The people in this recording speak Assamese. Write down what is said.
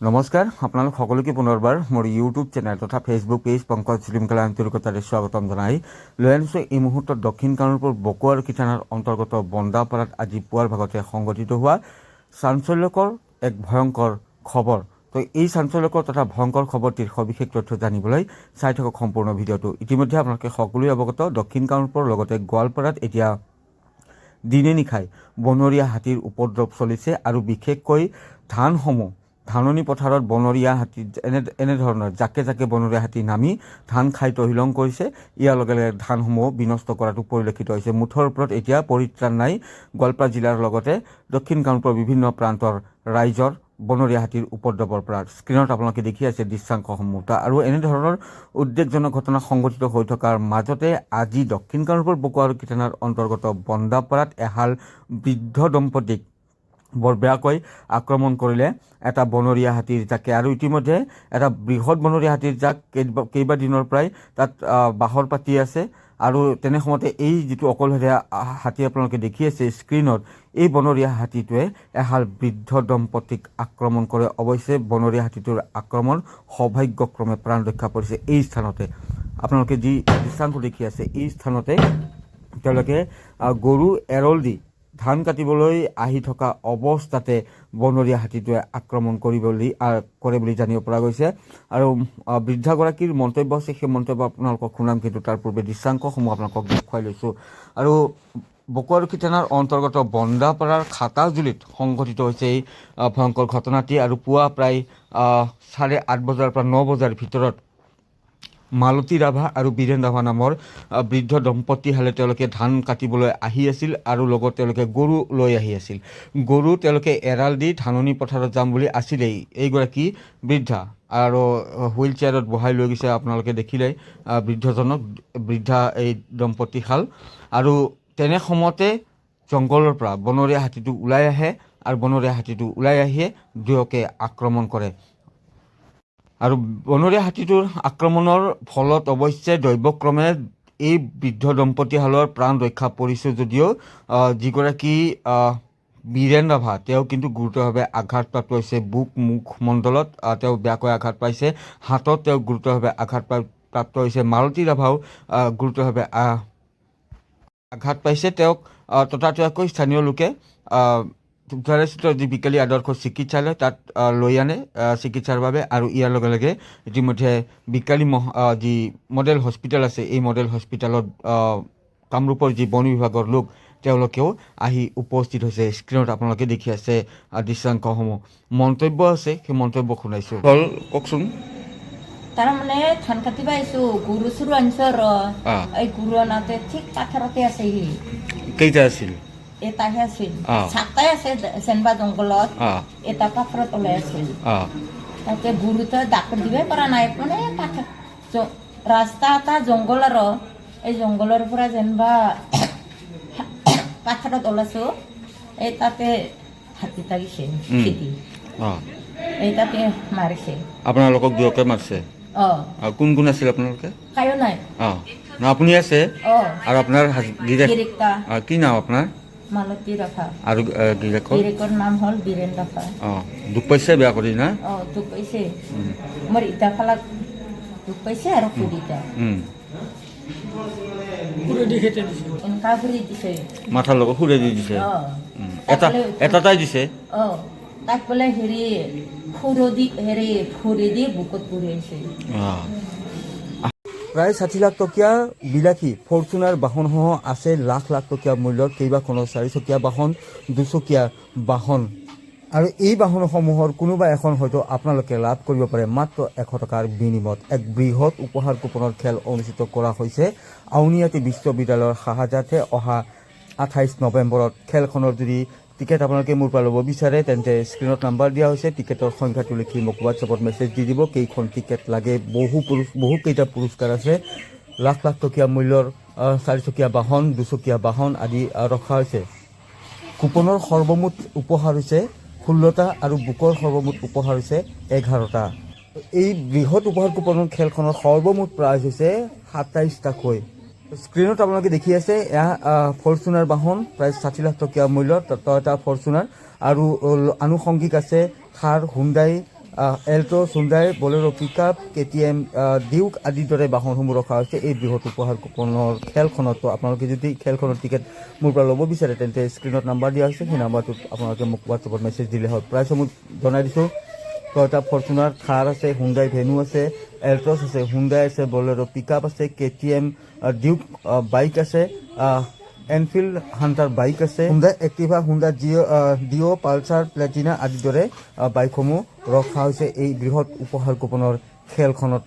নমস্কাৰ আপোনালোক সকলোকে পুনৰবাৰ মোৰ ইউটিউব চেনেল তথা ফেচবুক পেজ পংকজ শ্ৰীমকালা আন্তৰিকতাৰে স্বাগতম জনাই লৈ আনিছোঁ এই মুহূৰ্তত দক্ষিণ কামৰূপৰ বকো আৰু কিটানাৰ অন্তৰ্গত বন্দাপাৰাত আজি পুৱাৰ ভাগতে সংঘটিত হোৱা চাঞ্চল্যকৰ এক ভয়ংকৰ খবৰ। তো এই চাঞ্চল্যকৰ তথা ভয়ংকৰ খবৰটিৰ সবিশেষ তথ্য জানিবলৈ চাই থাকক সম্পূৰ্ণ ভিডিঅ'টো। ইতিমধ্যে আপোনালোকে সকলোৱে অৱগত দক্ষিণ কামৰূপৰ লগতে গোৱালপাৰাত এতিয়া দিনে নিশাই বনৰীয়া হাতীৰ উপদ্ৰৱ চলিছে আৰু বিশেষকৈ ধাননি পথাৰত বনৰীয়া হাতী এনেধৰণৰ জাকে জাকে বনৰীয়া হাতী নামি ধান খাই তহিলং কৰিছে। ইয়াৰ লগে লগে ধানসমূহ বিনষ্ট কৰাটো পৰিলক্ষিত হৈছে। মুঠৰ ওপৰত এতিয়া পৰিত্ৰাণ নাই গোৱালপাৰা জিলাৰ লগতে দক্ষিণ কামৰূপৰ বিভিন্ন প্ৰান্তৰ ৰাইজৰ বনৰীয়া হাতীৰ উপদ্ৰৱৰ পৰা। স্ক্ৰীণত আপোনালোকে দেখি আছে দৃশ্যাংশসমূহ। আৰু এনেধৰণৰ উদ্বেগজনক ঘটনা সংঘটিত হৈ থকাৰ মাজতে আজি দক্ষিণ কামৰূপৰ বকো আৰু কিটানাৰ অন্তৰ্গত বন্দাপাৰাত এহাল বৃদ্ধ দম্পতীক বৰ বেয়াকৈ আক্ৰমণ কৰিলে এটা বনৰীয়া হাতীৰ জাকে। আৰু ইতিমধ্যে এটা বৃহৎ বনৰীয়া হাতীৰ জাক কেইবাদিনৰ পৰাই তাত বাহৰ পাতি আছে। আৰু তেনে সময়তে এই যিটো অকলশৰীয়া হাতী আপোনালোকে দেখি আছে স্ক্ৰীণত, এই বনৰীয়া হাতীটোৱে এহাল বৃদ্ধ দম্পতীক আক্ৰমণ কৰে। অৱশ্যে বনৰীয়া হাতীটোৰ আক্ৰমণ সৌভাগ্যক্ৰমে প্ৰাণ ৰক্ষা পৰিছে। এই স্থানতে আপোনালোকে যি দৃশ্যাংশ দেখি আছে এই স্থানতে তেওঁলোকে গৰু এৰল দি ধান কাটিবলৈ আহি থকা অৱস্থাতে বনৰীয়া হাতীটোৱে আক্ৰমণ কৰে বুলি জানিব পৰা গৈছে। আৰু বৃদ্ধাগৰাকীৰ মন্তব্য আছে, সেই মন্তব্য আপোনালোকক শুনাম, কিন্তু তাৰ পূৰ্বে দৃশ্যাংশসমূহ আপোনালোকক দেখুৱাই লৈছোঁ। আৰু বকো আৰু কিটানাৰ অন্তৰ্গত বন্দাপাৰাৰ খাটাজুলিত সংঘটিত হৈছে এই ভয়ংকৰ ঘটনাটি। আৰু পুৱা প্ৰায় 8:30 বজাৰ পৰা 9 বজাৰ ভিতৰত মালতী ৰাভা আৰু বীৰেন ৰাভা নামৰ বৃদ্ধ দম্পতীহালে তেওঁলোকে ধান কাটিবলৈ আহি আছিল আৰু লগত তেওঁলোকে গৰু লৈ আহি আছিল। গৰু তেওঁলোকে এৰাল দি ধাননি পথাৰত যাম বুলি আছিলেই এইগৰাকী বৃদ্ধা, আৰু হুইল চেয়াৰত বহাই লৈ গৈছে আপোনালোকে দেখিলেই বৃদ্ধা এই দম্পতীহাল। আৰু তেনে সময়তে জংঘলৰ পৰা বনৰীয়া হাতীটো ওলাই আহে আৰু বনৰীয়া হাতীটো ওলাই আহিয়ে দুয়োকে আক্ৰমণ কৰে। আৰু বনৰীয়া হাতীটোৰ আক্ৰমণৰ ফলত অৱশ্যে দৈৱক্ৰমে এই বৃদ্ধ দম্পতীহালৰ প্ৰাণ ৰক্ষা পৰিছে যদিও যিগৰাকী বীৰেন ৰাভা তেওঁ কিন্তু গুৰুতৰভাৱে আঘাতপ্ৰাপ্ত হৈছে। বুক মুখ মণ্ডলত তেওঁ বেয়াকৈ আঘাত পাইছে, হাতত তেওঁ গুৰুতৰভাৱে আঘাতপ্ৰাপ্ত হৈছে। মালতী ৰাভাও গুৰুতৰভাৱে আঘাত পাইছে। তেওঁক ততাতৈয়াকৈ স্থানীয় লোকে ধুবুৰীস্থিত যি বিকালী আদৰ্শ চিকিৎসালয় তাত লৈ আনে চিকিৎসাৰ বাবে। আৰু ইয়াৰ লগে লগে ইতিমধ্যে বিকালী যি মডেল হস্পিটেল আছে এই মডেল হস্পিটেলত কামৰূপৰ যি বন বিভাগৰ লোক তেওঁলোকেও আহি উপস্থিত হৈছে। স্ক্ৰীণত আপোনালোকে দেখি আছে দৃশ্যাংশসমূহ। মন্তব্য আছে, সেই মন্তব্য শুনাইছোঁ। হ'ল কওকচোন। তাৰমানে ধান কাটিব আহিছোঁ, গৰু চৰু আনিছোঁ আৰু এই গৰু আনাতে ঠিক পাথাৰতে আছে। কেইটা আছিল? এটাহে আছিল, সাতটাই আছে চেনবা জংঘলত, এটা পাথাৰত ওলাই আছিল। তাতে গৰুটো ডাক্তৰ দিবই পৰা নাই, মানে ৰাস্তা এটা জংঘল আৰু এই জংঘলৰ পৰা যেনিবা পাথাৰত ওলাইছোঁ, এই তাতে হাতী লাগিছে খেতি, এই তাতে মাৰিছে। আপোনালোকক দুয়োকে মাৰিছে? কোন কোন আছিল আপোনালোকে? কায়ো নাই। আপুনি আছে আৰু আপোনাৰ কি নাম আপোনাৰ? মালতী ৰাভা। আৰু গিৰিকৰ নাম হ'ল বীৰেন ৰাভা। দুখ পাইছে বেয়া কৰি না? দুখ পাইছে, মোৰ ইটা ফালাক দুখ পাইছে আৰু খুৰীটা এনেকা ফুৰি দিছে, মাথাৰ লগত সুৰে দি দিছে। এটাই দিছে। তাক বোলে ফুৰি দি বুকুত পুৰি আহিছে। প্ৰায় 60 লাখ টকীয়া বিলাসী ফৰ্চুনাৰ বাহনসমূহ আছে, লাখ লাখ টকীয়া মূল্যৰ কেইবাখনৰ 4চকীয়া বাহন, 2চকীয়া বাহন। আৰু এই বাহনসমূহৰ কোনোবা এখন হয়তো আপোনালোকে লাভ কৰিব পাৰে মাত্ৰ 100 টকাৰ বিনিময়ত। এক বৃহৎ উপহাৰ কুপনৰ খেল অনুষ্ঠিত কৰা হৈছে আউনীআটী বিশ্ববিদ্যালয়ৰ শাহজাতে অহা 28 নৱেম্বৰত। খেলখনৰ যদি টিকেট আপোনালোকে মোৰ পৰা ল'ব বিচাৰে তেন্তে স্ক্ৰীণত নাম্বাৰ দিয়া হৈছে, টিকেটৰ সংখ্যাটো লিখি মোক হোৱাটছএপত মেছেজ দি দিব। কেইখন টিকেট লাগে, বহুকেইটা পুৰস্কাৰ আছে, লাখ লাখ টকীয়া মূল্যৰ 4চকীয়া বাহন, 2চকীয়া বাহন আদি ৰখা হৈছে। কুপনৰ সৰ্বমুঠ উপহাৰ হৈছে 16টা আৰু বুকৰ সৰ্বমুঠ উপহাৰ হৈছে 11টা। এই বৃহৎ উপহাৰ কুপনৰ খেলখনৰ সৰ্বমুঠ প্ৰাইজ হৈছে 27টাকৈ। স্ক্ৰীণত আপোনালোকে দেখি আছে এয়া ফৰ্চুনাৰ বাহন, প্ৰায় 60 লাখ টকীয়া মূল্যৰ টয়টা ফৰ্চুনাৰ। আৰু আনুষংগিক আছে Thar, Hyundai, Altroz Hyundai Bolero pickup KTM Duke আদিৰ দৰে বাহনসমূহ ৰখা হৈছে এই বৃহৎ উপহাৰ কুপনৰ খেলখনত। তো আপোনালোকে যদি খেলখনৰ টিকেট মোৰ পৰা ল'ব বিচাৰে তেন্তে স্ক্ৰীণত নাম্বাৰ দিয়া হৈছে, সেই নাম্বাৰটোত আপোনালোকে মোক হোৱাটছএপত মেছেজ দিলে হ'ল। প্ৰাইচসমূহ জনাই দিছোঁ। টয়টা ফৰ্চুনাৰ, থাৰ আছে, হুণ্ডাই ভেনু আছে, এল্ট্ৰছ আছে, হুণ্ডাই আছে, বলেৰো পিকআপ আছে, KTM ডিউক বাইক আছে, এনফিল্ড হাণ্টাৰ বাইক আছে, Hyundai Activa, Hyundai Dio' Pulsar, Platina আদিৰ দৰে বাইকসমূহ ৰখা হৈছে এই বৃহৎ উপহাৰ কুপনৰ খেলখনত।